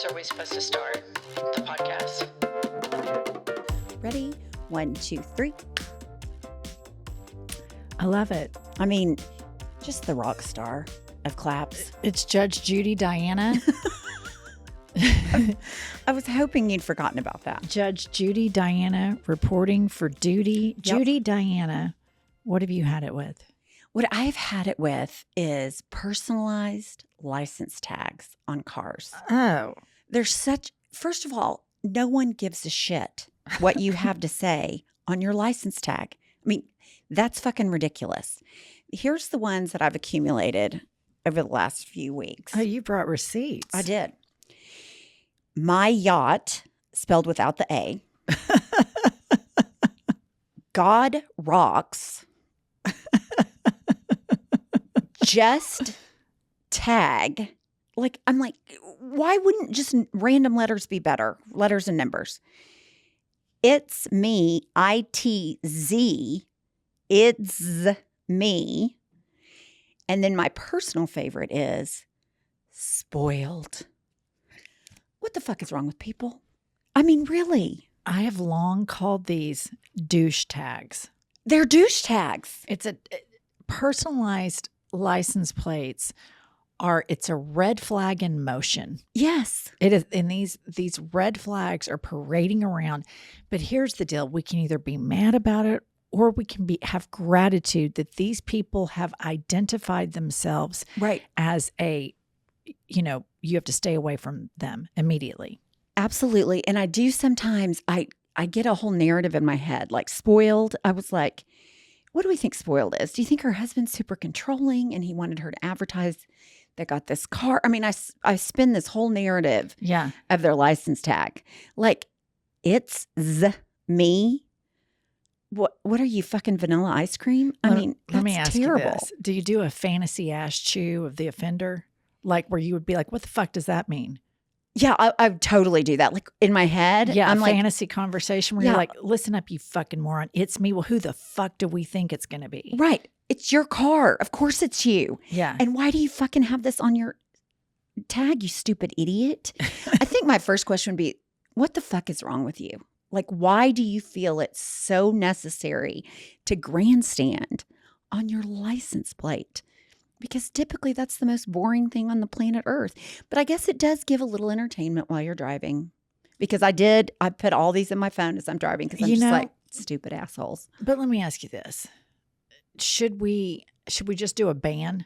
words are we supposed to start the podcast? Ready? 1, 2, 3. I love it. I mean, just the rock star of claps. It's Judge Judy Diana. I was hoping you'd forgotten about that. Judge Judy Diana reporting for duty. Yep. Judy Diana, what have you had it with? What I've had it with is personalized license tags on cars. Oh. First of all, no one gives a shit what you have to say on your license tag. I mean, that's fucking ridiculous. Here's the ones that I've accumulated over the last few weeks. Oh, you brought receipts. I did. My yacht, spelled without the A. God rocks. Just tag. I'm like, why wouldn't just random letters be better? Letters and numbers. It's me, ITZ. It's me. And then my personal favorite is spoiled. What the fuck is wrong with people? I mean, really? I have long called these douche tags. They're douche tags. It's a personalized license plates it's a red flag in motion. Yes. It is, and these red flags are parading around. But here's the deal. We can either be mad about it or we can have gratitude that these people have identified themselves Right. as you have to stay away from them immediately. Absolutely. And I do sometimes, I get a whole narrative in my head, like spoiled. I was like, what do we think spoiled is? Do you think her husband's super controlling and he wanted her to advertise they got this car? I mean, I spin this whole narrative of their license tag. Like, it's me. What are you, fucking vanilla ice cream? I mean, let me ask terrible. you this. Do you do a fantasy ass chew of the offender? Like where you would be like, what the fuck does that mean? Yeah, I totally do that. Like in my head, yeah, I'm like, fantasy conversation where you're like, listen up, you fucking moron. It's me. Well, who the fuck do we think it's going to be? right. It's your car. Of course it's you. Yeah. And why do you fucking have this on your tag, you stupid idiot? I think my first question would be, what the fuck is wrong with you? Like, why do you feel it's so necessary to grandstand on your license plate? Because typically that's the most boring thing on the planet Earth. But I guess it does give a little entertainment while you're driving. Because I put all these in my phone as I'm driving because I'm just like, stupid assholes. But let me ask you this. Should we just do a ban?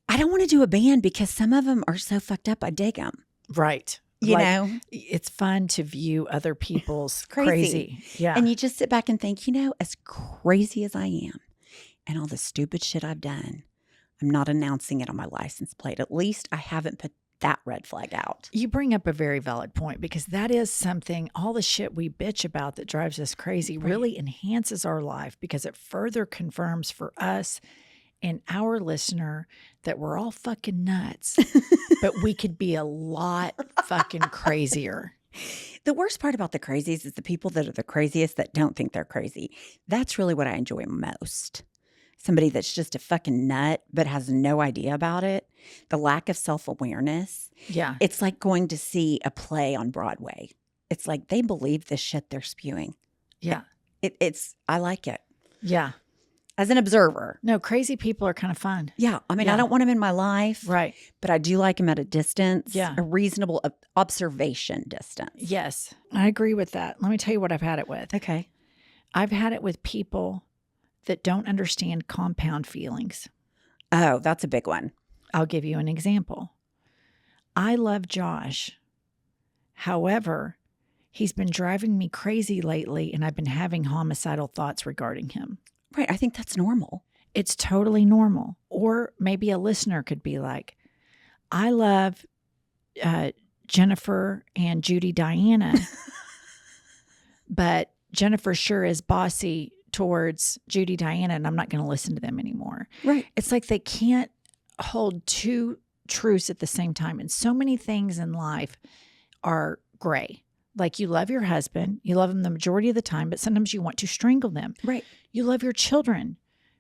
I don't want to do a ban because some of them are so fucked up. I dig them. Right. You know? It's fun to view other people's crazy. Yeah. And you just sit back and think, as crazy as I am and all the stupid shit I've done, I'm not announcing it on my license plate. At least I haven't put that red flag out. You bring up a very valid point because that is something, all the shit we bitch about that drives us crazy really enhances our life because it further confirms for us and our listener that we're all fucking nuts, but we could be a lot fucking crazier. The worst part about the crazies is the people that are the craziest that don't think they're crazy. That's really what I enjoy most. Somebody that's just a fucking nut but has no idea about it. The lack of self-awareness. Yeah. It's like going to see a play on Broadway. It's like they believe the shit they're spewing. Yeah. I like it. Yeah. As an observer. No, crazy people are kind of fun. Yeah. I mean, I don't want them in my life. Right. But I do like them at a distance. Yeah. A reasonable observation distance. Yes. I agree with that. Let me tell you what I've had it with. Okay. I've had it with people that don't understand compound feelings. Oh, that's a big one. I'll give you an example. I love Josh. However, he's been driving me crazy lately and I've been having homicidal thoughts regarding him. Right. I think that's normal. It's totally normal. Or maybe a listener could be like, I love Jennifer and Judy Diana, but Jennifer sure is bossy towards Judy Diana and I'm not going to listen to them anymore. Right. It's like they can't hold two truths at the same time. And so many things in life are gray. Like you love your husband, you love them the majority of the time, but sometimes you want to strangle them. Right. You love your children,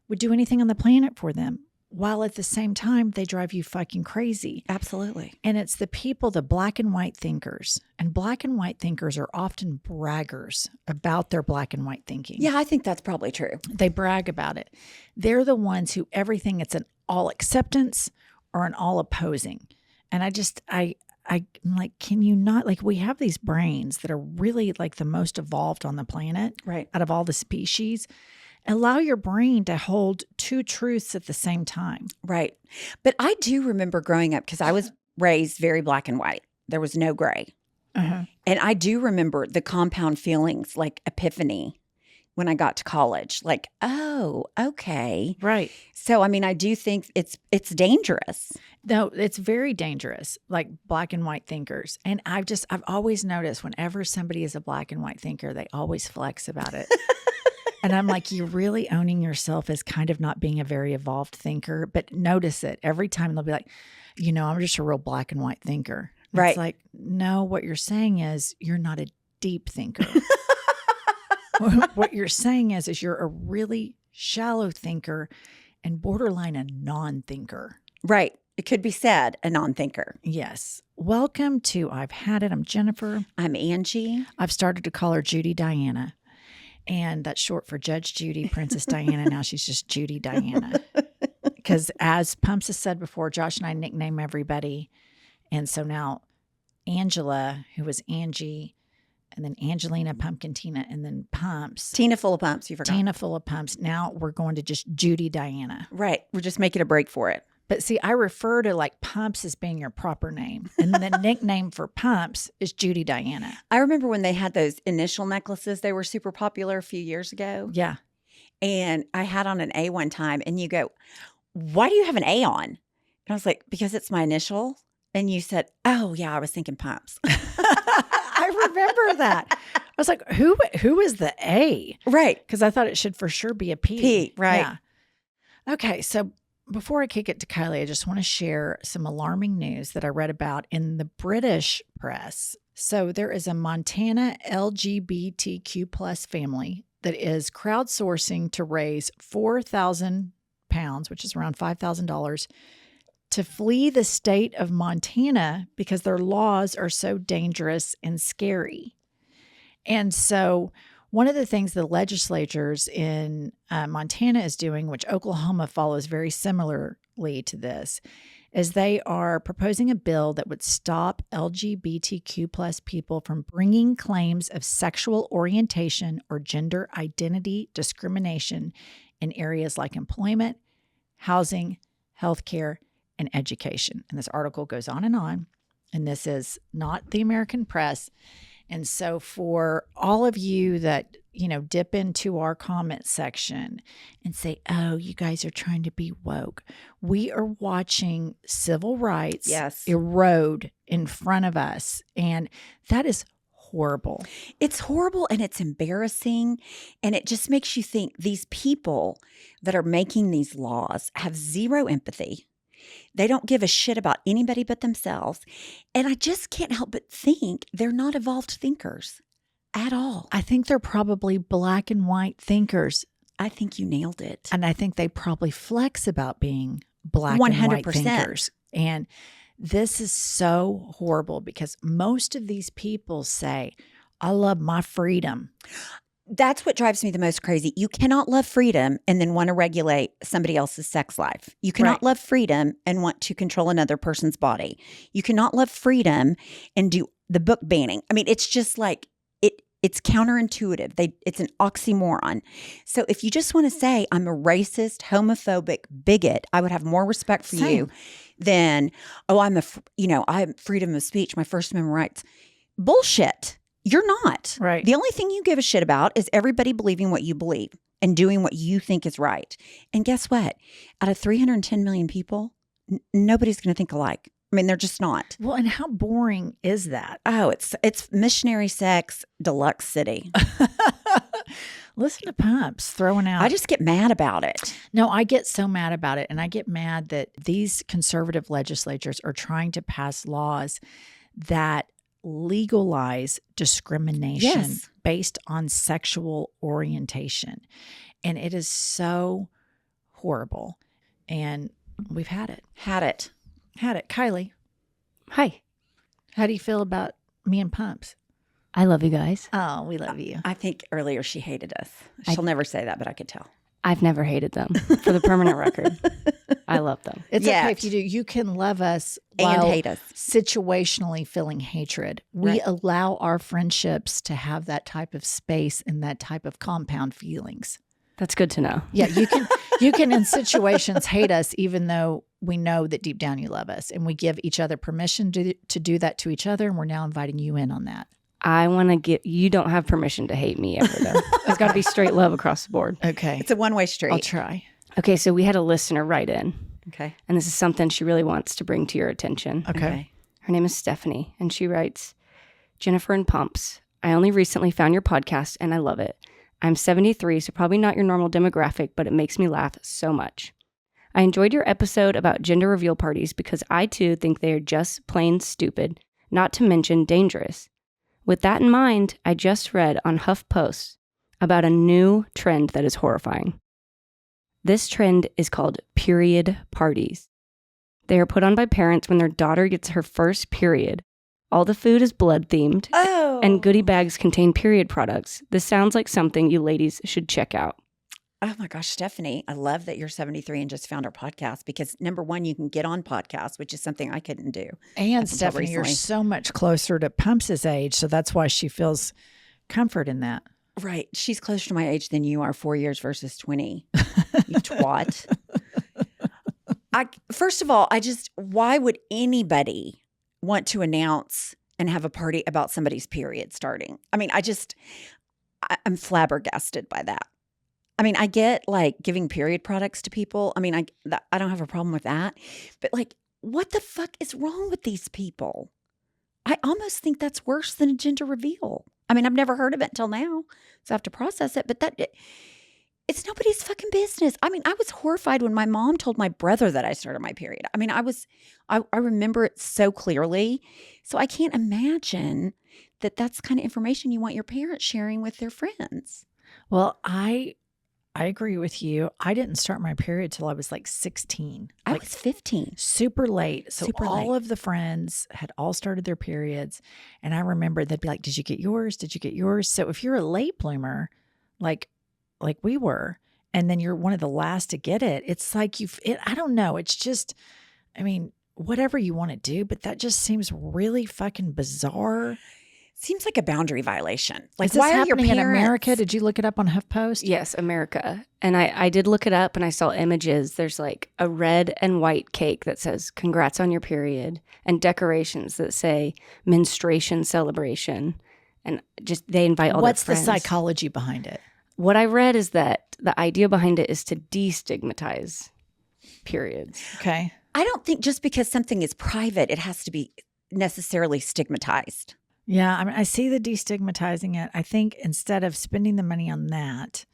would do anything on the planet for them. while at the same time, they drive you fucking crazy. Absolutely. And it's the people, the black and white thinkers. And black and white thinkers are often braggers about their black and white thinking. Yeah, I think that's probably true. They brag about it. They're the ones who everything, it's an all acceptance or an all opposing. And I'm like, can you not, like, we have these brains that are really like the most evolved on the planet, Right. out of all the species. Allow your brain to hold two truths at the same time. Right. But I do remember growing up because I was raised very black and white. There was no gray. Uh-huh. And I do remember the compound feelings like epiphany when I got to college. Like, oh, okay. Right. So, I mean, I do think it's dangerous. No, it's very dangerous, like black and white thinkers. And I've always noticed whenever somebody is a black and white thinker, they always flex about it. And I'm like, you're really owning yourself as kind of not being a very evolved thinker. But notice it every time they'll be like, I'm just a real black and white thinker. And Right. It's like, no, what you're saying is you're not a deep thinker. What you're saying is you're a really shallow thinker and borderline a non-thinker. Right. It could be said a non-thinker. Yes. Welcome to I've Had It. I'm Jennifer. I'm Angie. I've started to call her Judy Diana. And that's short for Judge Judy, Princess Diana. Now she's just Judy Diana. Because as Pumps has said before, Josh and I nickname everybody. And so now Angela, who was Angie, and then Angelina, Pumpkin Tina, and then Pumps. Tina full of pumps. You forgot. Tina full of pumps. Now we're going to just Judy Diana. Right. We're just making a break for it. But see, I refer to like Pumps as being your proper name. And the nickname for Pumps is Judy Diana. I remember when they had those initial necklaces. They were super popular a few years ago. Yeah. And I had on an A one time. And you go, why do you have an A on? And I was like, because it's my initial. And you said, oh, yeah, I was thinking pumps. I remember that. I was like, who is the A? Right. Because I thought it should for sure be a P. P, right. Yeah. Okay, so before I kick it to Kylie, I just want to share some alarming news that I read about in the British press. So there is a Montana LGBTQ plus family that is crowdsourcing to raise £4,000, which is around $5,000, to flee the state of Montana because their laws are so dangerous and scary. And so one of the things the legislatures in Montana is doing, which Oklahoma follows very similarly to this, is they are proposing a bill that would stop LGBTQ plus people from bringing claims of sexual orientation or gender identity discrimination in areas like employment, housing, healthcare, and education. And this article goes on. And this is not the American press. And so for all of you that, dip into our comment section and say, oh, you guys are trying to be woke. We are watching civil rights erode in front of us. And that is horrible. It's horrible and it's embarrassing. And it just makes you think these people that are making these laws have zero empathy. They don't give a shit about anybody but themselves. And I just can't help but think they're not evolved thinkers at all. I think they're probably black and white thinkers. I think you nailed it. And I think they probably flex about being black 100%. And white thinkers. And this is so horrible because most of these people say, I love my freedom. That's what drives me the most crazy. You cannot love freedom and then want to regulate somebody else's sex life. You cannot love freedom and want to control another person's body. You cannot love freedom and do the book banning. I mean, it's just like, it's counterintuitive. It's an oxymoron. So if you just want to say, I'm a racist, homophobic bigot, I would have more respect for you than, oh, I'm freedom of speech, my First Amendment rights. Bullshit. You're not. Right. The only thing you give a shit about is everybody believing what you believe and doing what you think is right. And guess what? Out of 310 million people, nobody's going to think alike. I mean, they're just not. Well, and how boring is that? Oh, it's missionary sex, deluxe city. Listen to Pumps throwing out. I just get mad about it. No, I get so mad about it. And I get mad that these conservative legislatures are trying to pass laws that legalize discrimination based on sexual orientation. And it is so horrible. And we've had it. Had it. Kylie, Hi. how do you feel about me and pumps? I love you guys. Oh, we love you. I think earlier she hated us. She'll never say that, but I could tell. I've never hated them. For the permanent record, I love them. It's Yet. okay if you do. You can love us And while hate us. situationally feeling hatred. We Right. allow our friendships to have that type of space and that type of compound feelings. That's good to know. Yeah, you can in situations hate us even though we know that deep down you love us, and we give each other permission to do that to each other, and we're now inviting you in on that. I want to get, you don't have permission to hate me ever though. It's got to be straight love across the board. Okay. It's a one-way street. I'll try. Okay, so we had a listener write in, Okay. and this is something she really wants to bring to your attention. Okay. Her name is Stephanie, and she writes, Jennifer and Pumps, I only recently found your podcast, and I love it. I'm 73, so probably not your normal demographic, but it makes me laugh so much. I enjoyed your episode about gender reveal parties because I too think they are just plain stupid, not to mention dangerous. With that in mind, I just read on HuffPost about a new trend that is horrifying. This trend is called period parties. They are put on by parents when their daughter gets her first period. All the food is blood themed, Oh. and goodie bags contain period products. This sounds like something you ladies should check out. Oh my gosh, Stephanie, I love that you're 73 and just found our podcast because number one, you can get on podcasts, which is something I couldn't do. And Up until Stephanie, you're recently. so much closer to Pumps' age, so that's why she feels comfort in that. Right. She's closer to my age than you are, 4 years versus 20. You twat. First of all, why would anybody want to announce and have a party about somebody's period starting? I mean, I'm flabbergasted by that. I mean, I get like giving period products to people. I mean, I don't have a problem with that. But like, what the fuck is wrong with these people? I almost think that's worse than a gender reveal. I mean, I've never heard of it until now, so I have to process it. But it's nobody's fucking business. I mean, I was horrified when my mom told my brother that I started my period. I mean, I remember it so clearly. So I can't imagine that that's the kind of information you want your parents sharing with their friends. Well, I agree with you. I didn't start my period till I was like 16. I Like was 15. super late. So Super all late. of the friends had all started their periods. And I remember they'd be like, did you get yours? Did you get yours? So if you're a late bloomer, like we were, and then you're one of the last to get it, it's like I don't know. It's just, I mean, whatever you want to do, but that just seems really fucking bizarre. Seems like a boundary violation. Like, Is this why are your happening parents in America? Did you look it up on HuffPost? Yes, America. And I did look it up and I saw images. There's like a red and white cake that says, congrats on your period, and decorations that say menstruation celebration. And just they invite all What's their the friends. psychology behind it? What I read is that the idea behind it is to destigmatize periods. Okay. I don't think just because something is private, it has to be necessarily stigmatized. Yeah, I mean, I see the destigmatizing it. I think instead of spending the money on that,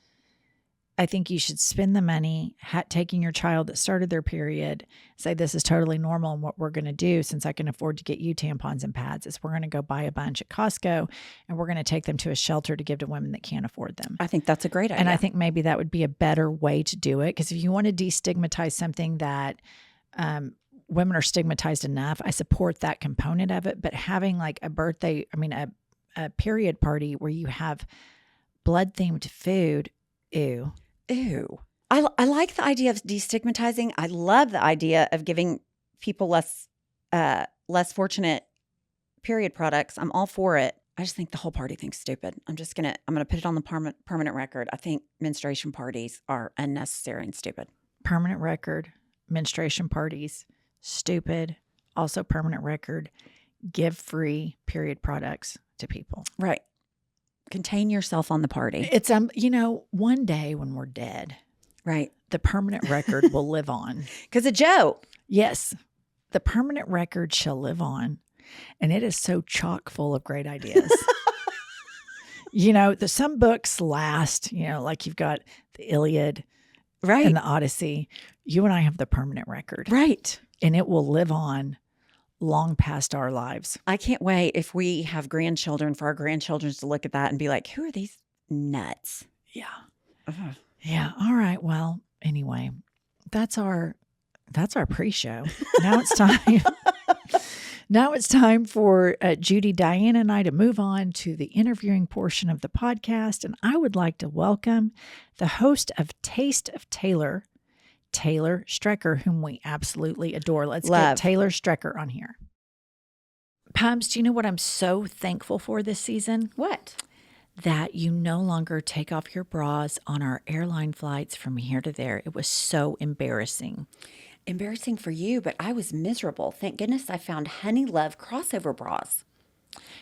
I think you should spend the money taking your child that started their period, say this is totally normal, and what we're going to do, since I can afford to get you tampons and pads, is we're going to go buy a bunch at Costco, and we're going to take them to a shelter to give to women that can't afford them. I think that's a great idea. And I think maybe that would be a better way to do it, because if you want to destigmatize something that women are stigmatized enough, I support that component of it. But having like a period party where you have blood themed food, ew. Ew. I like the idea of destigmatizing. I love the idea of giving people less fortunate period products. I'm all for it. I just think the whole party thing's stupid. I'm gonna put it on the permanent record. I think menstruation parties are unnecessary and stupid. Permanent record, menstruation parties, stupid. Also permanent record, give free period products to people. Right. Contain yourself on the party. It's one day when we're dead, Right. the permanent record will live on. Because of Joe. Yes, the permanent record shall live on, and it is so chock full of great ideas. Some books last, like you've got the Iliad Right. and the Odyssey. You and I have the permanent record, Right. and it will live on long past our lives. I can't wait if we have grandchildren for our grandchildren to look at that and be like, who are these nuts? Yeah. Ugh. Yeah. All right. Well, anyway, that's our That's our pre-show. Now it's time. Now it's time for Judy, Diane, and I to move on to the interviewing portion of the podcast. And I would like to welcome the host of Taste of Taylor, Taylor Strecker, whom we absolutely adore. Let's get Taylor Strecker on here. Pumps, do you know what I'm so thankful for this season? What? That you no longer take off your bras on our airline flights from here to there. It was so embarrassing. Embarrassing for you, but I was miserable. Thank goodness I found Honey Love crossover bras.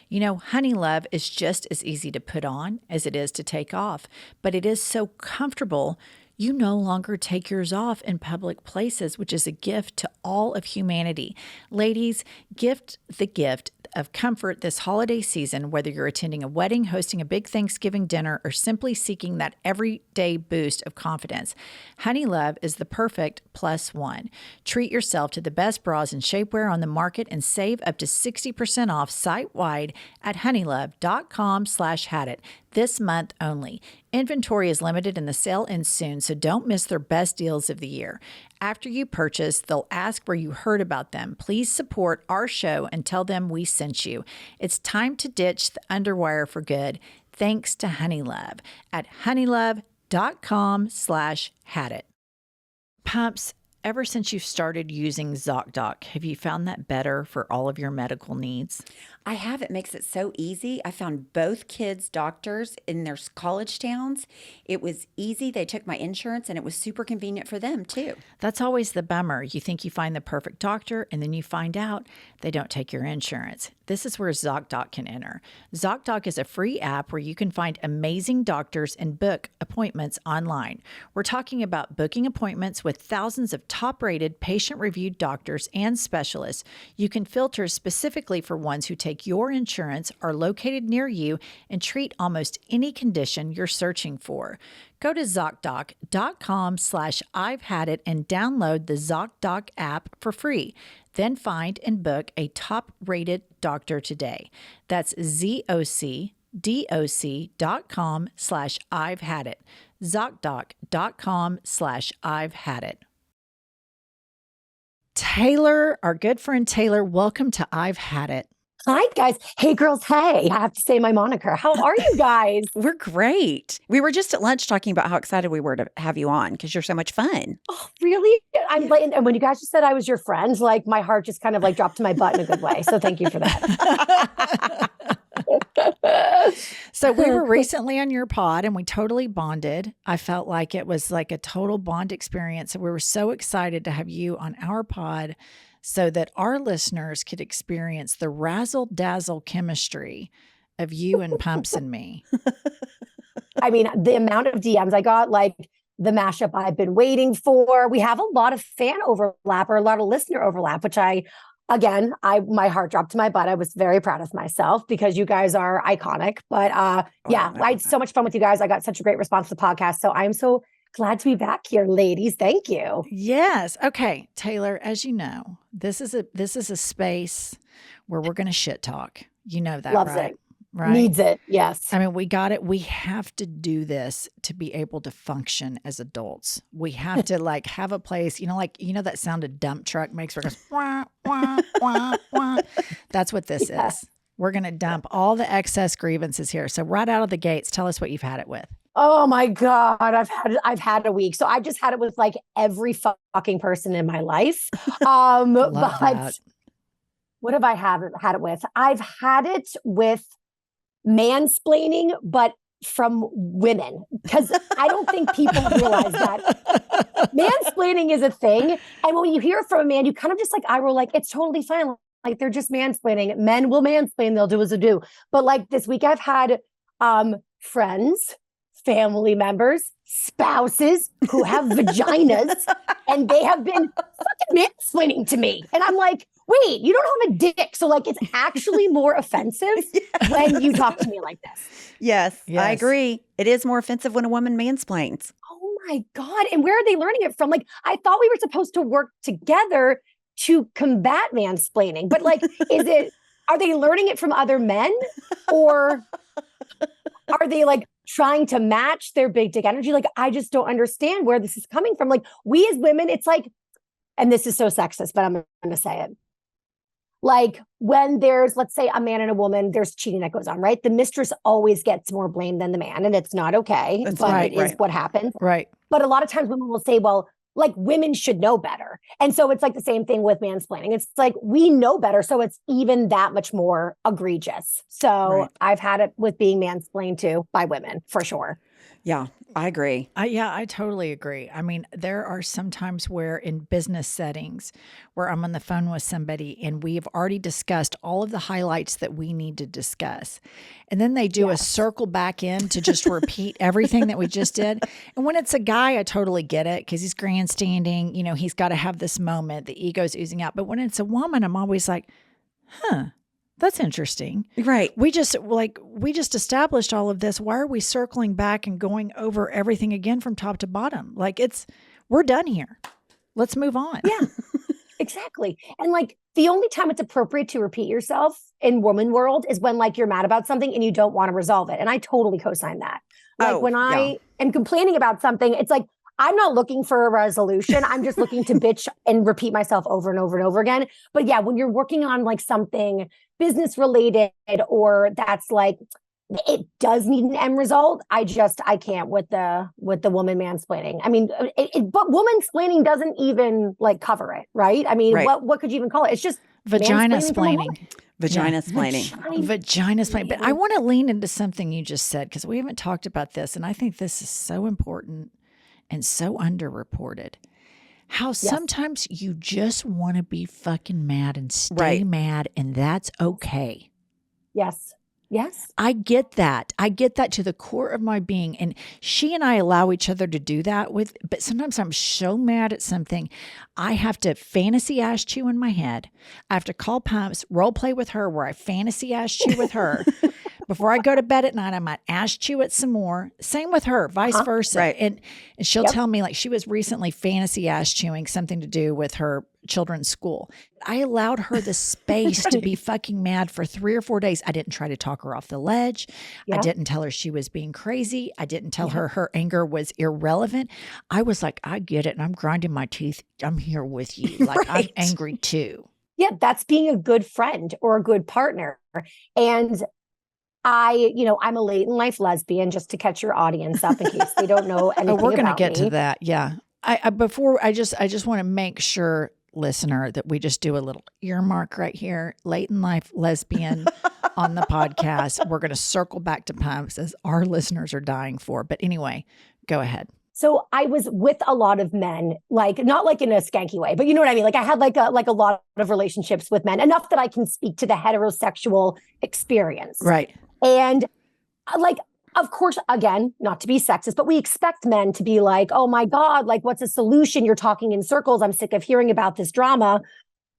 You know, Honey Love is just as easy to put on as it is to take off, but it is so comfortable. You no longer take yours off in public places, which is a gift to all of humanity. Ladies, gift the gift of comfort this holiday season, whether you're attending a wedding, hosting a big Thanksgiving dinner, or simply seeking that everyday boost of confidence. Honey Love is the perfect plus one. Treat yourself to the best bras and shapewear on the market and save up to 60% off site-wide at honeylove.com/hadit this month only. Inventory is limited and the sale ends soon, so don't miss their best deals of the year. After you purchase, they'll ask where you heard about them. Please support our show and tell them we sent you. It's time to ditch the underwire for good. Thanks to Honey Love at honeylove.com/hadit. Pumps, ever since you've started using ZocDoc, have you found that better for all of your medical needs? I have. It makes it so easy. I found both kids' doctors in their college towns. It was easy. They took my insurance, and it was super convenient for them, too. That's always the bummer. You think you find the perfect doctor, and then you find out they don't take your insurance. This is where ZocDoc can enter. ZocDoc is a free app where you can find amazing doctors and book appointments online. We're talking about booking appointments with thousands of top-rated, patient-reviewed doctors and specialists. You can filter specifically for ones who take your insurance, are located near you, and treat almost any condition you're searching for. Go to ZocDoc.com/I'veHadIt and download the ZocDoc app for free. Then find and book a top-rated doctor today. That's ZocDoc.com/I'veHadIt. ZocDoc.com/I'veHadIt. Taylor, our good friend Taylor, welcome to I've Had It. Hi, guys. Hey, girls. Hey, I have to say my moniker. How are you guys? We're great. We were just at lunch talking about how excited we were to have you on because you're so much fun. Oh, really? I'm like, and when you guys just said I was your friend, like my heart just kind of like dropped to my butt in a good way. So thank you for that. So we were recently on your pod and we totally bonded. I felt like it was like a total bond experience. And we were so excited to have you on our pod so that our listeners could experience the razzle-dazzle chemistry of you and Pumps and me. I mean, the amount of DMs I got, like the mashup I've been waiting for. We have a lot of fan overlap or a lot of listener overlap, which my heart dropped to my butt. I was very proud of myself because you guys are iconic. But I had so much fun with you guys. I got such a great response to the podcast. So I'm so glad to be back here, ladies. Thank you. Yes. Okay, Taylor, as you know, this is a space where we're going to shit talk. You know that, Loves right? it. Right? Needs it. Yes. I mean, we got it. We have to do this to be able to function as adults. We have to like have a place, that sound a dump truck makes where it goes, wah, wah, wah, wah. That's what this is. We're going to dump all the excess grievances here. So right out of the gates, tell us what you've had it with. Oh my God. I've had a week. So I've just had it with like every fucking person in my life. But what have I had it with? I've had it with mansplaining, but from women, because I don't think people realize that mansplaining is a thing. And when you hear it from a man, you kind of just like, I roll like, it's totally fine. Like they're just mansplaining. Men will mansplain. They'll do as they do. But like this week I've had friends, family members, spouses who have vaginas, and they have been fucking mansplaining to me. And I'm like, wait, you don't have a dick. So like, it's actually more offensive when you talk to me like this. Yes, I agree. It is more offensive when a woman mansplains. Oh my God. And where are they learning it from? Like, I thought we were supposed to work together to combat mansplaining, but like, are they learning it from other men, or are they like trying to match their big dick energy? Like, I just don't understand where this is coming from. Like, we as women, it's like, and this is so sexist, but I'm going to say it. Like when there's, let's say, a man and a woman, there's cheating that goes on, right? The mistress always gets more blame than the man, and it's not okay, but it is what happens. Right. But a lot of times women will say, well, like women should know better. And so it's like the same thing with mansplaining. It's like we know better, so it's even that much more egregious. So I've had it with being mansplained to by women, for sure. Yeah, I agree. I totally agree. I mean, there are some times where in business settings where I'm on the phone with somebody and we've already discussed all of the highlights that we need to discuss. And then they do a circle back in to just repeat everything that we just did. And when it's a guy, I totally get it because he's grandstanding. You know, he's got to have this moment. The ego's oozing out. But when it's a woman, I'm always like, that's interesting. Right. We just established all of this. Why are we circling back and going over everything again from top to bottom? Like we're done here. Let's move on. Yeah, exactly. And like the only time it's appropriate to repeat yourself in woman world is when like you're mad about something and you don't want to resolve it. And I totally co-sign that. Like when I am complaining about something, it's like, I'm not looking for a resolution. I'm just looking to bitch and repeat myself over and over and over again. But yeah, when you're working on like something business related or that's like, it does need an end result. I can't with the woman mansplaining. I mean, but woman-splaining doesn't even like cover it, right? I mean, what could you even call it? It's just vagina-splaining. Vagina-splaining. Vagina-splaining. But I want to lean into something you just said because we haven't talked about this. And I think this is so important and so underreported. How sometimes you just want to be fucking mad and stay mad, and that's okay. Yes. Yes. I get that. I get that to the core of my being. And she and I allow each other to do that but sometimes I'm so mad at something. I have to fantasy ass chew in my head. I have to call Pumps, role play with her where I fantasy ass chew with her. Before I go to bed at night, I might ass chew it some more. Same with her, vice versa. Right. And she'll tell me, like, she was recently fantasy ass chewing something to do with her children's school. I allowed her the space to be fucking mad for 3 or 4 days. I didn't try to talk her off the ledge. I didn't tell her she was being crazy. I didn't tell her her anger was irrelevant. I was like, I get it. And I'm grinding my teeth. I'm here with you. Like, I'm angry too. Yeah, that's being a good friend or a good partner. And I'm a late in life lesbian, just to catch your audience up in case they don't know anything about me. We're going to get to that. Yeah. I just want to make sure, listener, that we just do a little earmark right here. Late in life lesbian on the podcast. We're going to circle back to Pumps as our listeners are dying for. But anyway, go ahead. So I was with a lot of men, like not like in a skanky way, but you know what I mean? Like I had like a lot of relationships with men, enough that I can speak to the heterosexual experience. Right. And like, of course, again, not to be sexist, but we expect men to be like, oh my God, like what's a solution? You're talking in circles. I'm sick of hearing about this drama.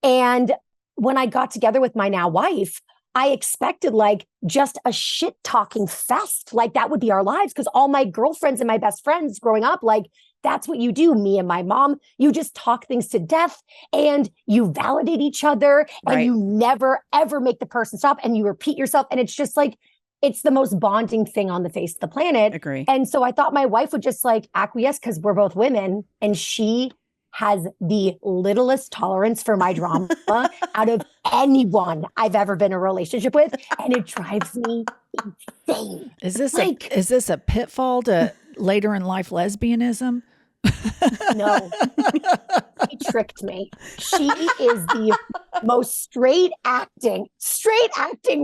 And when I got together with my now wife, I expected like just a shit talking fest. Like that would be our lives. Cause all my girlfriends and my best friends growing up, like that's what you do. Me and my mom, you just talk things to death and you validate each other and you never, ever make the person stop and you repeat yourself. And it's just like, it's the most bonding thing on the face of the planet. Agree. And so I thought my wife would just like acquiesce because we're both women and she has the littlest tolerance for my drama out of anyone I've ever been in a relationship with. And it drives me insane. Is this a pitfall to later in life lesbianism? No, she tricked me. She is the most straight acting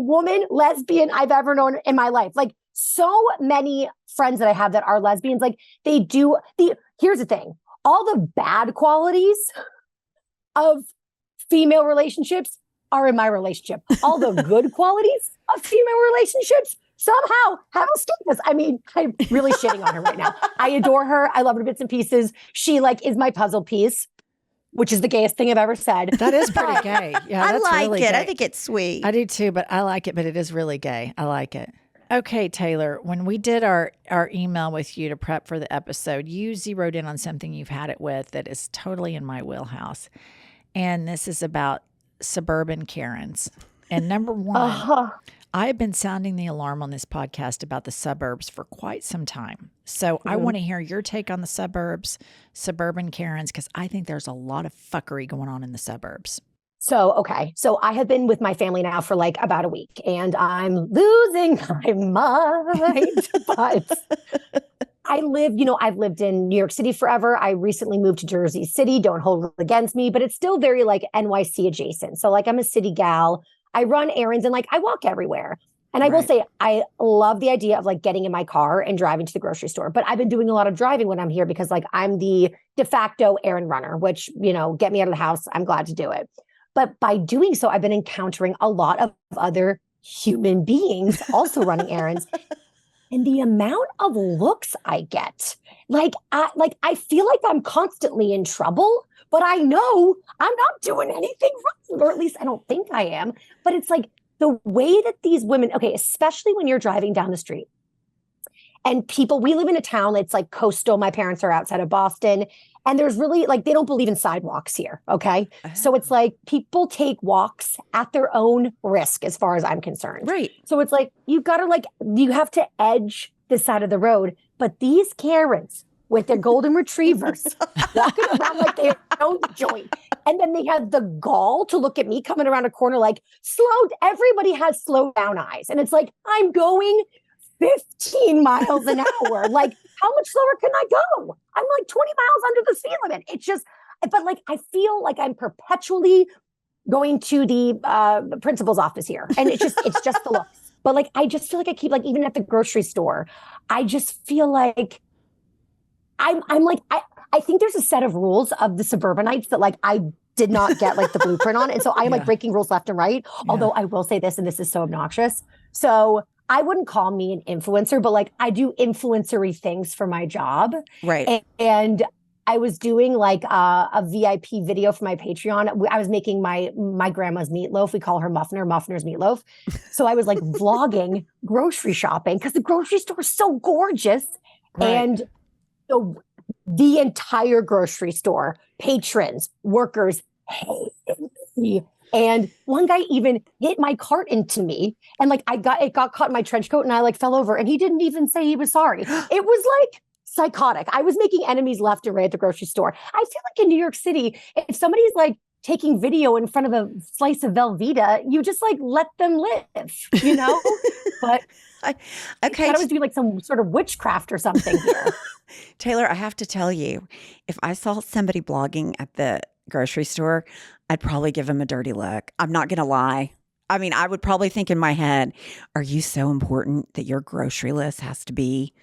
woman, lesbian I've ever known in my life. Like so many friends that I have that are lesbians, like here's the thing. All the bad qualities of female relationships are in my relationship. All the good qualities of female relationships somehow have escaped us. I mean, I'm really shitting on her right now. I adore her. I love her to bits and pieces. She like is my puzzle piece, which is the gayest thing I've ever said. That is pretty gay. Yeah, I that's like really it. gay. I think it's sweet. I do too, but I like it, but it is really gay. I like it. Okay, Taylor, when we did our email with you to prep for the episode, you zeroed in on something you've had it with that is totally in my wheelhouse. And this is about suburban Karens. And number one, I have been sounding the alarm on this podcast about the suburbs for quite some time. So I want to hear your take on the suburbs, suburban Karens, because I think there's a lot of fuckery going on in the suburbs. So, okay. So I have been with my family now for like about a week and I'm losing my mind. But I've lived in New York City forever. I recently moved to Jersey City. Don't hold it against me, but it's still very like NYC adjacent. So like I'm a city gal. I run errands and like I walk everywhere. And I will say, I love the idea of like getting in my car and driving to the grocery store. But I've been doing a lot of driving when I'm here because like I'm the de facto errand runner, which, get me out of the house. I'm glad to do it. But by doing so, I've been encountering a lot of other human beings also running errands. And the amount of looks I get, I feel like I'm constantly in trouble, but I know I'm not doing anything wrong, or at least I don't think I am. But it's like the way that these women, okay, especially when you're driving down the street and we live in a town that's like coastal. My parents are outside of Boston. And there's really they don't believe in sidewalks here. Okay. So it's like people take walks at their own risk as far as I'm concerned. Right. So it's like, you have to edge the side of the road. But these Karens with their golden retrievers walking around like they own the joint. And then they have the gall to look at me coming around a corner like, everybody has slow down eyes. And it's like, I'm going 15 miles an hour. Like, how much slower can I go? I'm like 20 miles under the speed limit. It's just, but like, I feel like I'm perpetually going to the principal's office here. And it's just the looks. But like, I just feel like I keep even at the grocery store, I just feel like I think there's a set of rules of the suburbanites that I did not get the blueprint on. And so I am breaking rules left and right. Yeah. Although I will say this, and this is so obnoxious. So I wouldn't call me an influencer, but I do influencery things for my job. Right. And I was doing a VIP video for my Patreon. I was making my grandma's meatloaf. We call her Muffner's meatloaf. So I was vlogging grocery shopping because the grocery store is so gorgeous. Right. And so the entire grocery store, patrons, workers, hated me. And one guy even hit my cart into me, and it got caught in my trench coat, and I fell over, and he didn't even say he was sorry. It was psychotic. I was making enemies left and right at the grocery store. I feel like in New York City, if somebody's taking video in front of a slice of Velveeta, you just let them live, But I thought I was doing some sort of witchcraft or something here. Taylor, I have to tell you, if I saw somebody blogging at the grocery store, I'd probably give him a dirty look. I'm not going to lie. I mean, I would probably think in my head, are you so important that your grocery list has to be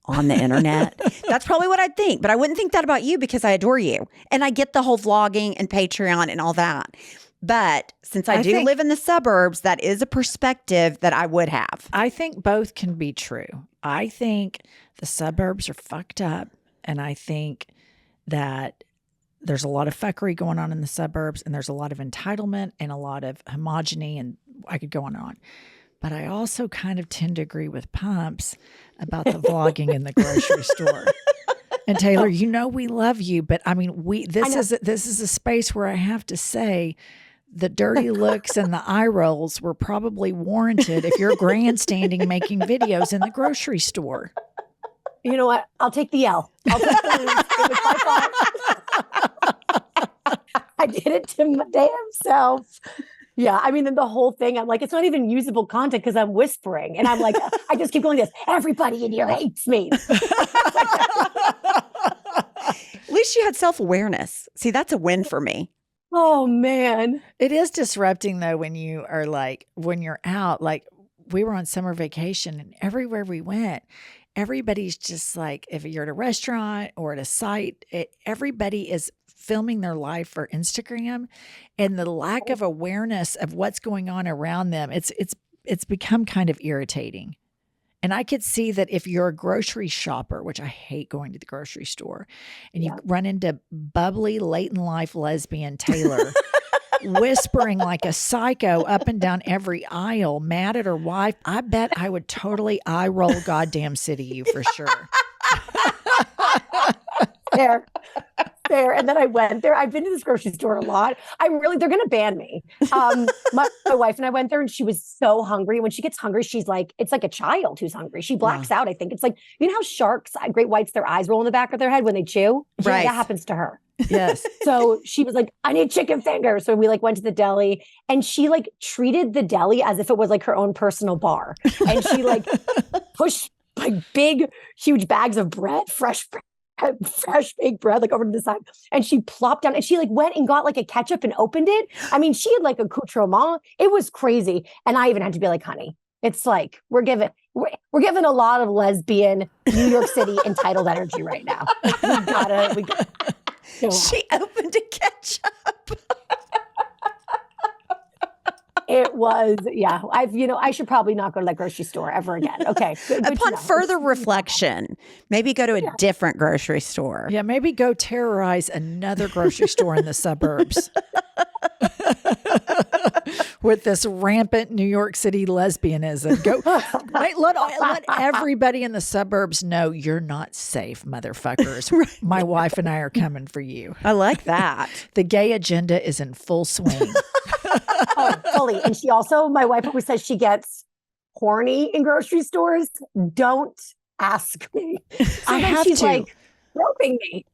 on the internet? That's probably what I'd think. But I wouldn't think that about you because I adore you. And I get the whole vlogging and Patreon and all that. But since I do live in the suburbs, that is a perspective that I would have. I think both can be true. I think the suburbs are fucked up. And I think that there's a lot of fuckery going on in the suburbs, and there's a lot of entitlement and a lot of homogeny, and I could go on and on. But I also kind of tend to agree with Pumps about the vlogging in the grocery store. And Taylor, we love you, but I mean, this is a space where I have to say the dirty looks and the eye rolls were probably warranted if you're grandstanding making videos in the grocery store. You know what? I'll take the L. I'll take the L. It was my fault. I did it to my damn self. Yeah, I mean, the whole thing, I'm it's not even usable content because I'm whispering. And I'm I just keep going this, everybody in here hates me. At least you had self-awareness. See, that's a win for me. Oh, man. It is disrupting, though, when you are when you're out, we were on summer vacation and everywhere we went, everybody's just if you're at a restaurant or at a site, everybody is filming their life for Instagram, and the lack of awareness of what's going on around them, it's become kind of irritating. And I could see that if you're a grocery shopper, which I hate going to the grocery store, and you run into bubbly, late in life lesbian Taylor whispering like a psycho up and down every aisle, mad at her wife, I bet I would totally eye roll goddamn city you for sure. Fair. there. And then I went there. I've been to this grocery store a lot. They're going to ban me. My wife and I went there and she was so hungry. When she gets hungry, she's like, it's like a child who's hungry. She blacks out, I think. It's like, you know how sharks, great whites, their eyes roll in the back of their head when they chew? Right. That happens to her. Yes. So she was like, I need chicken fingers. So we like went to the deli and she like treated the deli as if it was like her own personal bar. And she like pushed like big, huge bags of bread, fresh baked bread, like over to the side. And she plopped down and she like went and got like a ketchup and opened it. I mean, she had like accoutrement. It was crazy. And I even had to be like, honey, it's like, we're giving a lot of lesbian New York City entitled energy right now. We gotta She opened a ketchup. It was, yeah. I should probably not go to that grocery store ever again. Okay. Good Upon further reflection, maybe go to a different grocery store. Yeah, maybe go terrorize another grocery store in the suburbs. With this rampant New York City lesbianism. Let everybody in the suburbs know you're not safe, motherfuckers. Right. My wife and I are coming for you. I like that. The gay agenda is in full swing. Oh, fully. And my wife always says she gets horny in grocery stores. Don't ask me. I have she's to. like groping me.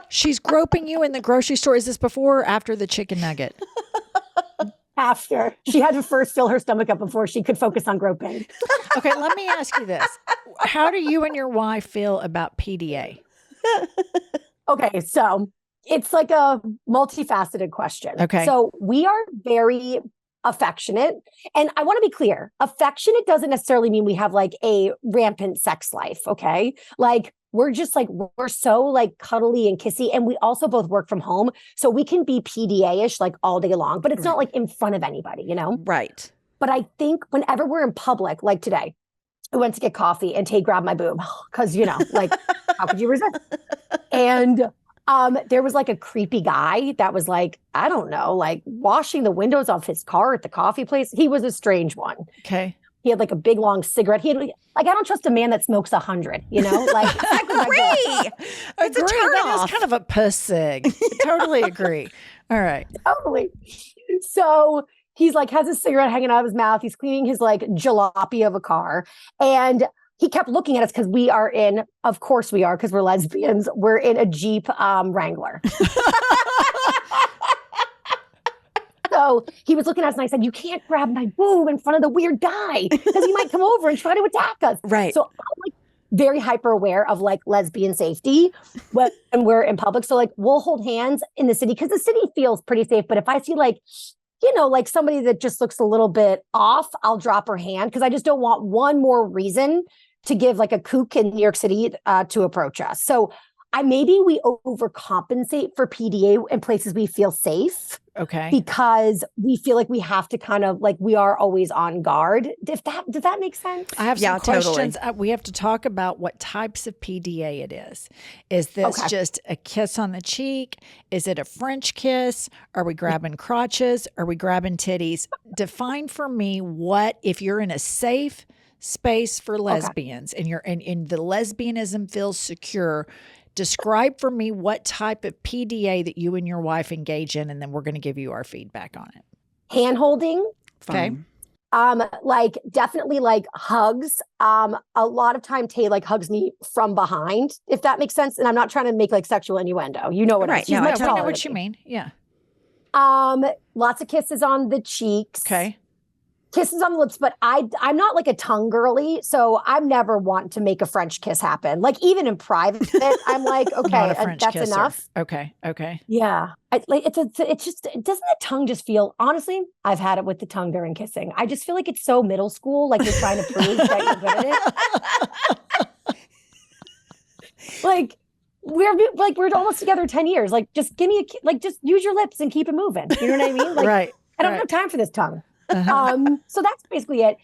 She's groping you in the grocery store. Is this before or after the chicken nugget? After. She had to first fill her stomach up before she could focus on groping. Okay, let me ask you this. How do you and your wife feel about PDA? Okay, so it's like a multifaceted question. Okay. So we are very affectionate. And I want to be clear, affectionate doesn't necessarily mean we have like a rampant sex life. Okay. Like we're just like, we're so like cuddly and kissy. And we also both work from home. So we can be PDA-ish like all day long, but it's not like in front of anybody, you know? Right. But I think whenever we're in public, like today, I went to get coffee and Tay grabbed my boob because, like, how could you resist? And there was like a creepy guy that was like, I don't know, like washing the windows off his car at the coffee place. He was a strange one. Okay. He had like a big long cigarette. He had like, I don't trust a man that smokes 100, Like, Agree. It's a turn That off. is kind of a puss sig. Totally agree. All right. totally. So he's like, has his cigarette hanging out of his mouth. He's cleaning his like jalopy of a car. And he kept looking at us because we are in, of course we are, because we're lesbians. We're in a Jeep Wrangler. So he was looking at us and I said, you can't grab my boob in front of the weird guy because he might come over and try to attack us. Right. So I'm like very hyper aware of like lesbian safety when we're in public. So like we'll hold hands in the city because the city feels pretty safe. But if I see like, like somebody that just looks a little bit off, I'll drop her hand because I just don't want one more reason to give like a kook in New York City to approach us. So maybe we overcompensate for PDA in places we feel safe. Okay. Because we feel like we have to kind of like we are always on guard. Does that make sense? I have some questions. Totally. We have to talk about what types of PDA it is. Is this just a kiss on the cheek? Is it a French kiss? Are we grabbing crotches? Are we grabbing titties? Define for me if you're in a safe space for lesbians and the lesbianism feels secure. Describe for me what type of PDA that you and your wife engage in, and then we're going to give you our feedback on it. Hand holding. Okay. Like definitely like hugs. A lot of time Tay like hugs me from behind, if that makes sense. And I'm not trying to make like sexual innuendo. You know what Right. I mean? No, I We know what you mean. Yeah. Lots of kisses on the cheeks. Okay. Kisses on the lips, but I'm not like a tongue girly, so I'm never want to make a French kiss happen. Like even in private, I'm like, okay, Not a French that's kisser. enough. Okay. Yeah, it's just doesn't the tongue just feel? Honestly, I've had it with the tongue during kissing. I just feel like it's so middle school, like you're trying to prove that you're good at it. Like we're almost together 10 years. Like just give me just use your lips and keep it moving. You know what I mean? Like, Right. I don't have time for this tongue. Uh-huh. So that's basically it.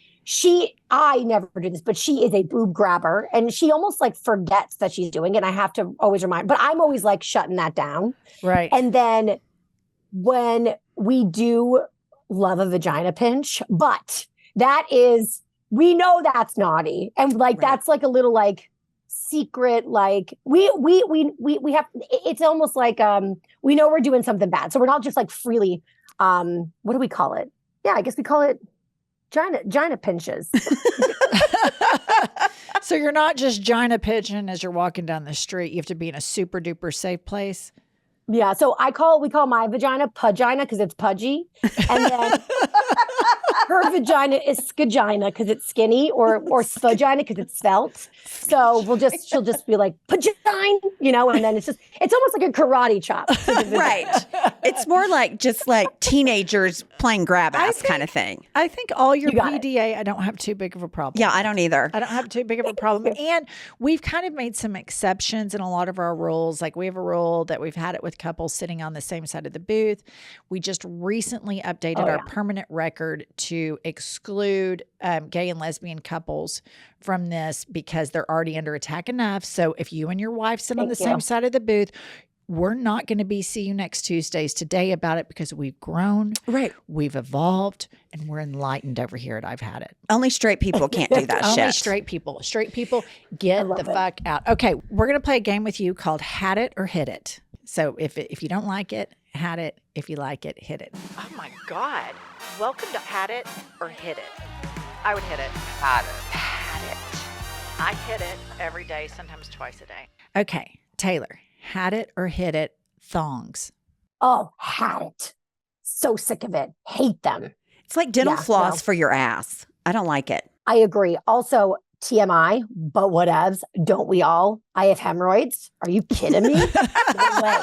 I never do this, but she is a boob grabber and she almost like forgets that she's doing it. And I have to always remind, but I'm always like shutting that down. Right. And then when we do love a vagina pinch, but we know that's naughty. And like, that's like a little like secret, like we have, it's almost like we know we're doing something bad. So we're not just like freely what do we call it? Yeah, I guess we call it gina pinches. So you're not just gina pinching as you're walking down the street. You have to be in a super duper safe place. Yeah, so we call my vagina pugina because it's pudgy, and then her vagina is skagina because it's skinny, or spagina because it's svelte. So she'll just be like pugine, and then it's almost like a karate chop. Right. It's more like just like teenagers playing grab ass kind of thing. I think all your PDA, I don't have too big of a problem. Yeah, I don't either. I don't have too big of a problem. And we've kind of made some exceptions in a lot of our rules. Like we have a rule that we've had it with couples sitting on the same side of the booth. We just recently updated our permanent record to exclude gay and lesbian couples from this because they're already under attack enough. So if you and your wife sit on the same side of the booth, we're not going to be see you next Tuesdays today about it because we've grown, right? We've evolved, and we're enlightened over here at I've Had It. Only straight people can't do that shit. Only straight people. Straight people, get the fuck out. Okay, we're going to play a game with you called Had It or Hit It. So if you don't like it, had it. If you like it, hit it. Oh my God. Welcome to Had It or Hit It. I would hit it. Had it. Had it. I hit it every day, sometimes twice a day. Okay, Taylor. Had it or hit it, thongs. Oh, had it. So sick of it. Hate them. It's like dental floss for your ass. I don't like it. I agree. Also, TMI, but whatevs. Don't we all? I have hemorrhoids. Are you kidding me? No way.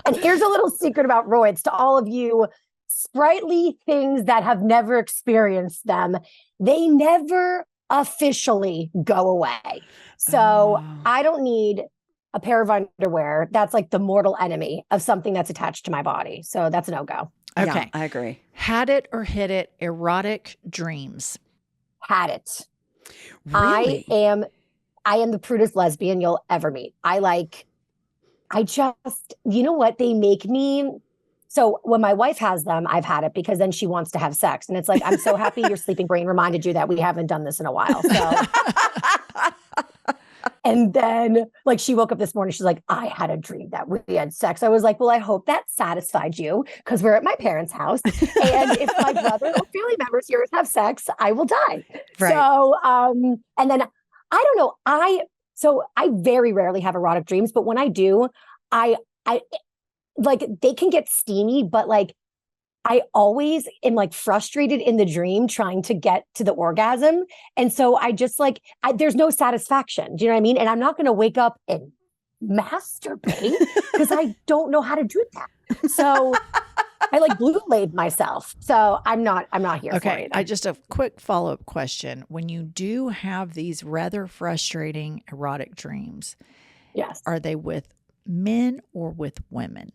And here's a little secret about roids to all of you sprightly things that have never experienced them. They never officially go away. So I don't need a pair of underwear. That's like the mortal enemy of something that's attached to my body. So that's a no-go. Okay. Yeah, I agree. Had it or hit it, erotic dreams. Had it. Really? I am the prudest lesbian you'll ever meet. You know what? They make me. So when my wife has them, I've had it because then she wants to have sex. And it's like, I'm so happy your sleeping brain reminded you that we haven't done this in a while. So, and then like she woke up this morning, she's like, I had a dream that we had sex. I was like, well, I hope that satisfied you because we're at my parents' house. And if my brother or family members here have sex, I will die. Right. So, and then I don't know. I very rarely have erotic dreams, but when I do, I like they can get steamy, but like I always am like frustrated in the dream trying to get to the orgasm. And so I just like, there's no satisfaction. Do you know what I mean? And I'm not going to wake up and masturbate because I don't know how to do that. So I like blue-laid myself. So I'm not here for it. Okay, I just a quick follow-up question. When you do have these rather frustrating erotic dreams, yes, are they with men or with women?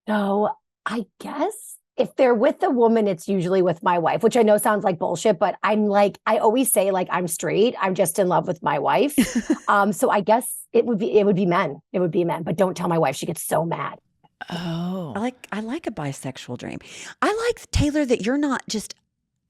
So I guess if they're with a woman, it's usually with my wife, which I know sounds like bullshit, but I'm like, I always say like I'm straight. I'm just in love with my wife. So I guess it would be men. It would be men, but don't tell my wife. She gets so mad. Oh, I like a bisexual dream. I like, Taylor, that you're not just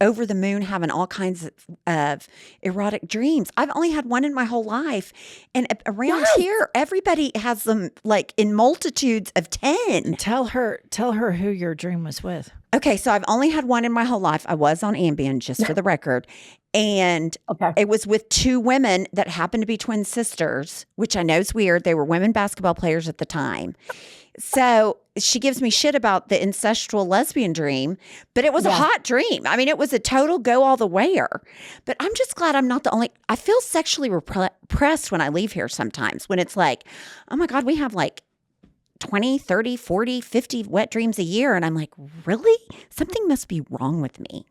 over the moon having all kinds of erotic dreams. I've only had one in my whole life. And around here, everybody has them like in multitudes of 10. Tell her who your dream was with. Okay, so I've only had one in my whole life. I was on Ambien, just for the record. And it was with two women that happened to be twin sisters, which I know is weird. They were women basketball players at the time. So she gives me shit about the incestual lesbian dream, but it was a hot dream. I mean, it was a total go all the wayer. But I'm just glad I'm not the only. I feel sexually repressed when I leave here sometimes, when it's like, oh my God, we have like 20, 30, 40, 50 wet dreams a year. And I'm like, really? Something must be wrong with me.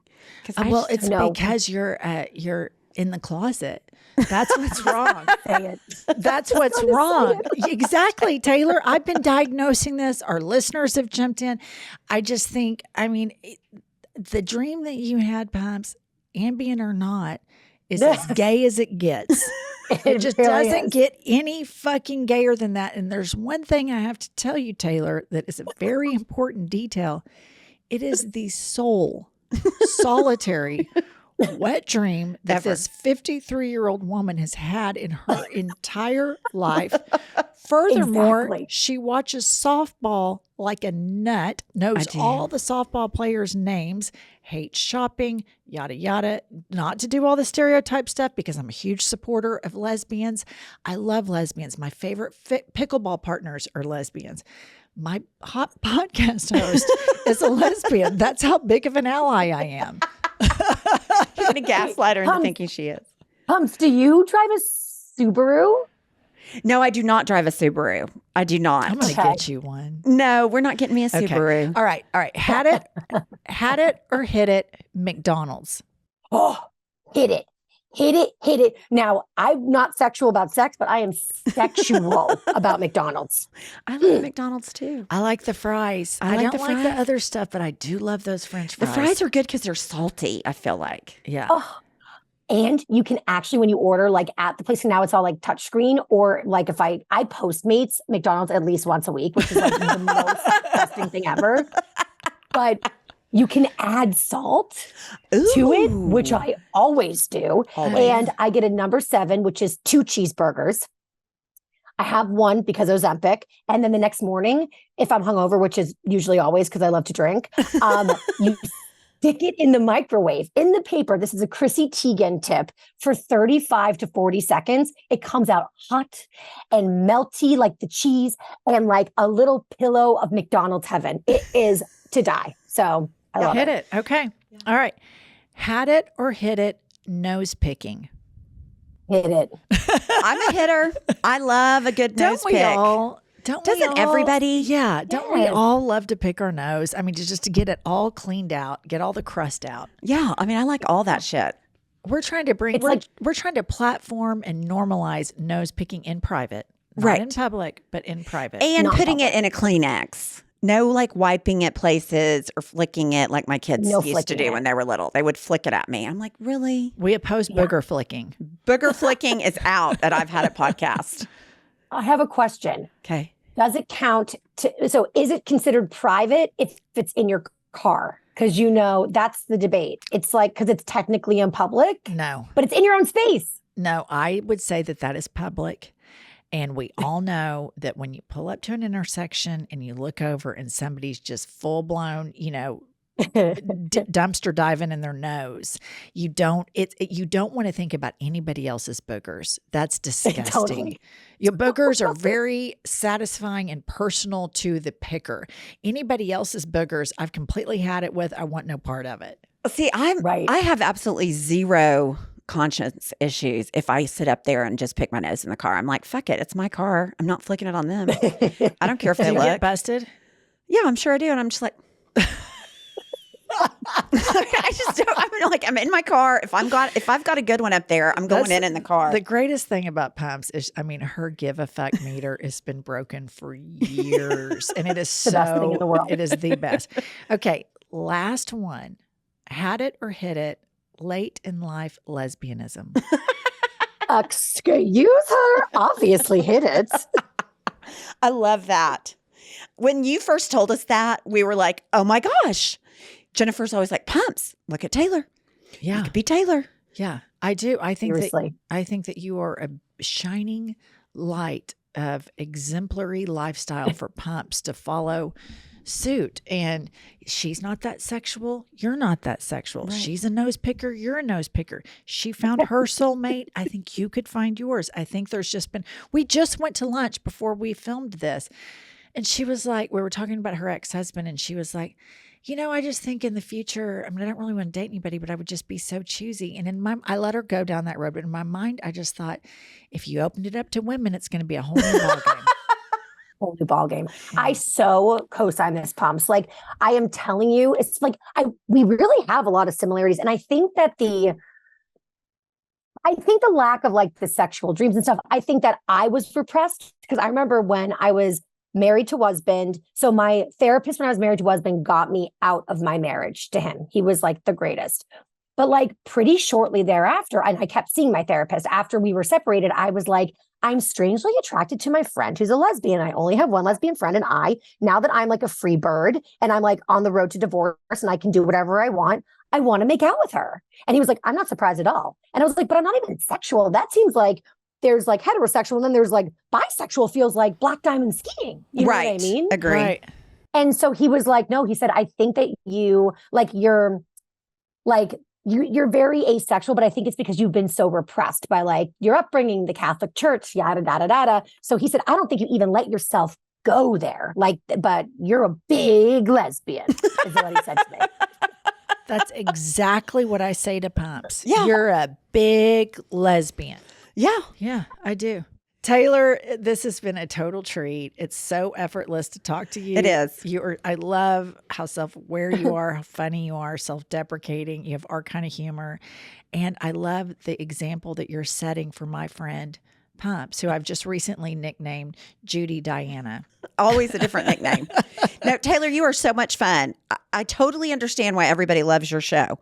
Well, it's because you're in the closet. That's what's wrong. Say it. That's what's wrong. Exactly, Taylor. I've been diagnosing this. Our listeners have jumped in. I just think, the dream that you had, Pumps, Ambien or not, is as gay as it gets. It just really doesn't get any fucking gayer than that. And there's one thing I have to tell you, Taylor, that is a very important detail. It is the solitary wet dream that Ever. this 53-year-old woman has had in her entire life. Furthermore, Exactly. she watches softball like a nut, knows do. all the softball players' names, hates shopping, yada, yada. Not to do all the stereotype stuff because I'm a huge supporter of lesbians. I love lesbians. My favorite pickleball partners are lesbians. My hot podcast host is a lesbian. That's how big of an ally I am. You're going to gaslight her into Pumps. thinking she is. Pumps, do you drive a Subaru? No, I do not drive a Subaru. I do not. I'm going to Okay. get you one. No, we're not getting me a Okay. Subaru. All right. Had it or hit it, McDonald's. Oh, hit it. Hit it, hit it. Now, I'm not sexual about sex, but I am sexual about McDonald's. I love McDonald's too. I like the fries. I like don't the like the fries. other stuff, but I do love those French The fries. fries are good because they're salty, I feel like. Yeah. Oh, and you can actually, when you order like at the place, and now it's all like touchscreen, or like if I Postmates McDonald's at least once a week, which is like the most disgusting thing ever. But you can add salt to it, which Ooh. I always do. Always. And I get a number 7, which is 2 cheeseburgers. I have one because Ozempic. And then the next morning, if I'm hungover, which is usually always because I love to drink, you stick it in the microwave, in the paper. This is a Chrissy Teigen tip for 35 to 40 seconds. It comes out hot and melty like the cheese and like a little pillow of McDonald's heaven. It is to die. So I love Hit it. it. Okay. All right. Had it or hit it, nose picking. Hit it. I'm a hitter. I love a good nose Don't we pick. all? Doesn't everybody? Yeah. Don't we Yes. all love to pick our nose? I mean, just to get it all cleaned out, get all the crust out. Yeah, I mean, I like all that shit. We're trying to bring, It's like- we're trying to platform and normalize nose picking in private. Not Right. in public, but in private. And Not putting it in a Kleenex. No, like wiping it places or flicking it like my kids No used to flicking do it. when they were little. They would flick it at me. I'm like, really? We oppose booger flicking. Booger flicking is out at I've Had It podcast. I have a question. Okay. Does it count so is it considered private if it's in your car? Because that's the debate. It's like, because it's technically in public, No. but it's in your own space. No, I would say that is public. And we all know that when you pull up to an intersection and you look over and somebody's just full blown, dumpster diving in their nose, you don't want to think about anybody else's boogers. That's disgusting. Totally. Your boogers are very satisfying and personal to the picker. Anybody else's boogers, I've completely had it with. I want no part of it. See, Right. I have absolutely zero conscience issues if I sit up there and just pick my nose in the car. I'm like, fuck it. It's my car. I'm not flicking it on them. I don't care if Do they you look. get busted? Yeah, I'm sure I do. And I'm just like, I just don't. I'm in my car. If I've got a good one up there, I'm going in the car. The greatest thing about Pumps is, her give a fuck meter has been broken for years, and it is The best thing in the world. It is the best. Okay, last one. Had it or hit it. Late in life lesbianism. Excuse her. Obviously hit it. I love that. When you first told us that, we were like, oh my gosh. Jennifer's always like, Pumps, look at Taylor. Yeah, You could be Taylor. yeah, I do. I think Seriously. that you are a shining light of exemplary lifestyle for Pumps to follow suit. And she's not that sexual. You're not that sexual. Right. She's a nose picker. You're a nose picker. She found her soulmate. I think you could find yours. I think we just went to lunch before we filmed this. And she was like, we were talking about her ex-husband, and she was like, I just think in the future, I don't really want to date anybody, but I would just be so choosy. And I let her go down that road. But in my mind, I just thought, if you opened it up to women, it's going to be a whole new ballgame. Whole new ball game. I so co-sign this, Pumps. Like, I am telling you, it's like we really have a lot of similarities. And I think that the lack of like the sexual dreams and stuff, I think that I was repressed because I remember when I was married to husband. So my therapist when I was married to husband got me out of my marriage to him. He was like the greatest. But like pretty shortly thereafter, and I kept seeing my therapist after we were separated, I was like, I'm strangely attracted to my friend who's a lesbian. I only have one lesbian friend. And now that I'm like a free bird and I'm like on the road to divorce and I can do whatever I want, I want to make out with her. And he was like, I'm not surprised at all. And I was like, but I'm not even sexual. That seems like there's like heterosexual and then there's like bisexual feels like black diamond skiing. You know what I mean? Agree. Right. And so he was like, no, he said, I think that you're very asexual, but I think it's because you've been so repressed by like your upbringing, the Catholic Church, yada, yada, yada. So he said, I don't think you even let yourself go there. Like, but you're a big lesbian, is what he said to me. That's exactly what I say to Pumps. Yeah. You're a big lesbian. Yeah. Yeah, I do. Taylor, this has been a total treat. It's so effortless to talk to you. It is. I love how self-aware you are, how funny you are, self-deprecating. You have our kind of humor. And I love the example that you're setting for my friend Pumps, who I've just recently nicknamed Judy Diana. Always a different nickname. No, Taylor, you are so much fun. I totally understand why everybody loves your show.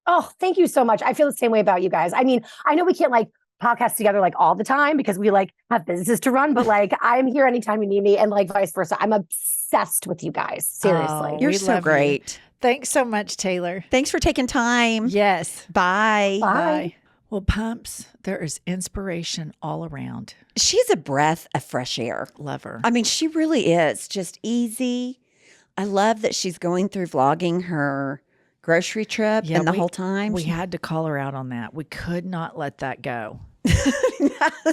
Oh, thank you so much. I feel the same way about you guys. I mean, I know we can't like podcast together like all the time because we like have businesses to run, but like I'm here anytime you need me and like vice versa. I'm obsessed with you guys. Seriously. Oh, You're we so love great. you. Thanks so much, Taylor. Thanks for taking time. Yes. Bye. Bye. Well, Pumps, there is inspiration all around. She's a breath of fresh air. Love her. I mean, she really is just easy. I love that she's going through vlogging her grocery trip and the whole time. We had to call her out on that. We could not let that go.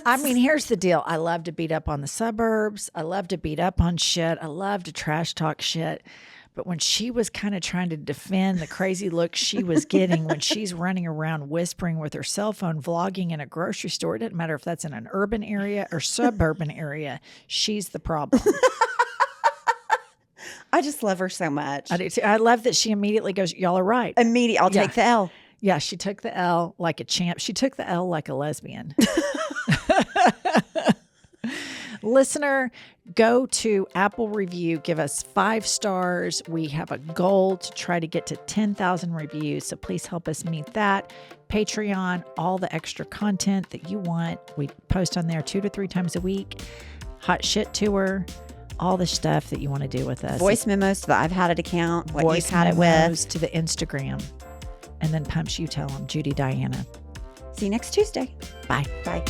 I mean, here's the deal. I love to beat up on the suburbs. I love to beat up on shit. I love to trash talk shit. But when she was kind of trying to defend the crazy looks she was getting when she's running around whispering with her cell phone, vlogging in a grocery store, it doesn't matter if that's in an urban area or suburban area, she's the problem. I just love her so much. I do too. I love that she immediately goes, y'all are right. I'll take the L. Yeah, she took the L like a champ. She took the L like a lesbian. Listener, go to Apple Review. Give us 5 stars. We have a goal to try to get to 10,000 reviews. So please help us meet that. Patreon, all the extra content that you want. We post on there 2 to 3 times a week. Hot shit tour. All the stuff that you want to do with us. Voice memos to the I've Had It account. What Voice you've had it memos with. to the Instagram. And then Pumps, you tell them. Judy Diana. See you next Tuesday. Bye. Bye.